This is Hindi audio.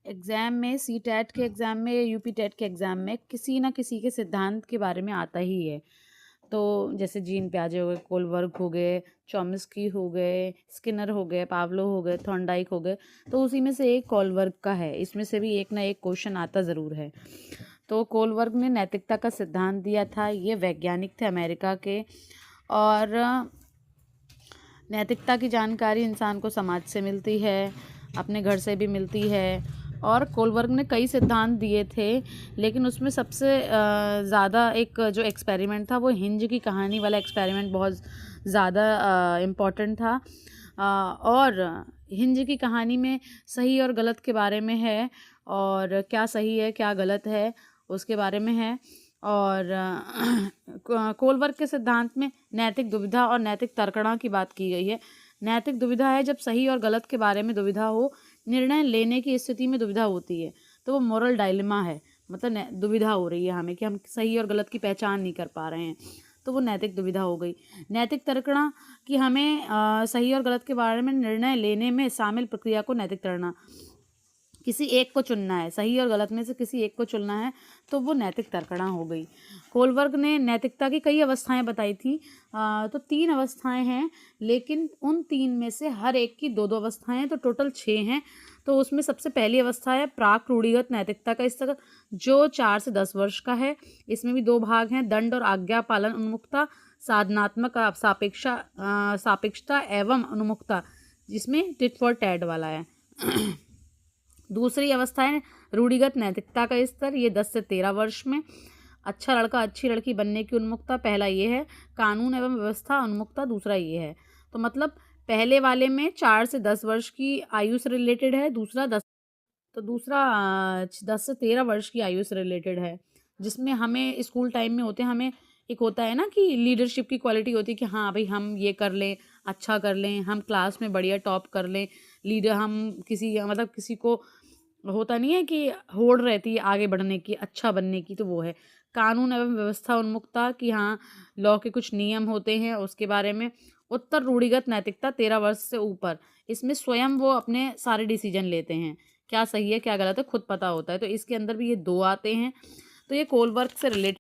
एग्ज़ाम में, सीटेट के एग्ज़ाम में या यूपी टेट के एग्ज़ाम में किसी न किसी के सिद्धांत के बारे में आता ही है। तो जैसे जीन पियाजे हो गए, कोलबर्ग हो गए, चॉम्स्की हो गए, स्किनर हो गए, पावलोव हो गए, थॉर्नडाइक हो गए, तो उसी में से एक कोलबर्ग का है। इसमें से भी एक ना एक क्वेश्चन आता ज़रूर है। तो कोलबर्ग ने नैतिकता का सिद्धांत दिया था। ये वैज्ञानिक थे अमेरिका के, और नैतिकता की जानकारी इंसान को समाज से मिलती है, अपने घर से भी मिलती है। और कोलबर्ग ने कई सिद्धांत दिए थे, लेकिन उसमें सबसे ज़्यादा एक जो एक्सपेरिमेंट था वो हिंज की कहानी वाला एक्सपेरिमेंट बहुत ज़्यादा इम्पोर्टेंट था। और हिंज की कहानी में सही और गलत के बारे में है, और क्या सही है क्या गलत है उसके बारे में है। और कोलबर्ग के सिद्धांत में नैतिक दुविधा और नैतिक तर्कणा की बात की गई है। नैतिक दुविधा है जब सही और गलत के बारे में दुविधा हो, निर्णय लेने की स्थिति में दुविधा होती है, तो वो मोरल डायलेमा है। मतलब दुविधा हो रही है हमें कि हम सही और गलत की पहचान नहीं कर पा रहे हैं, तो वो नैतिक दुविधा हो गई। नैतिक तर्कणा कि हमें सही और गलत के बारे में निर्णय लेने में शामिल प्रक्रिया को नैतिक तर्कणा, किसी एक को चुनना है, सही और गलत में से किसी एक को चुनना है, तो वो नैतिक तर्कणा हो गई। कोलबर्ग ने नैतिकता की कई अवस्थाएं बताई थी। तो 3 अवस्थाएं हैं, लेकिन उन 3 में से हर एक की 2-2 अवस्थाएं हैं, तो टोटल 6 हैं। तो उसमें सबसे पहली अवस्था है प्राक रूढ़िगत नैतिकता का स्तर, जो 4 से 10 वर्ष का है। इसमें भी 2 भाग हैं, दंड और आज्ञा पालन उन्मुखता, साधनात्मक सापेक्षता एवं उन्मुखता, जिसमें टिट फॉर टैट वाला है। दूसरी अवस्था है रूढ़िगत नैतिकता का स्तर, ये 10 से 13 वर्ष में। अच्छा लड़का अच्छी लड़की बनने की उन्मुखता, पहला ये है। कानून एवं व्यवस्था उन्मुखता, दूसरा ये है। तो मतलब पहले वाले में 4 से 10 वर्ष की आयु से रिलेटेड है, दूसरा 10 से 13 वर्ष की आयु से रिलेटेड है, जिसमें हमें स्कूल टाइम में होते हैं, हमें एक होता है ना कि लीडरशिप की क्वालिटी होती है कि हाँ भाई हम ये कर लें, अच्छा कर लें, हम क्लास में बढ़िया टॉप कर लें, लीडर हम किसी मतलब किसी को होता नहीं है कि होड़ रहती है आगे बढ़ने की, अच्छा बनने की, तो वो है। कानून एवं व्यवस्था उन्मुखता कि हाँ लॉ के कुछ नियम होते हैं उसके बारे में। उत्तर रूढ़िगत नैतिकता 13 वर्ष से ऊपर, इसमें स्वयं वो अपने सारे डिसीजन लेते हैं, क्या सही है क्या गलत है खुद पता होता है, तो इसके अंदर भी ये 2 आते हैं। तो ये कोलबर्ग से रिलेटेड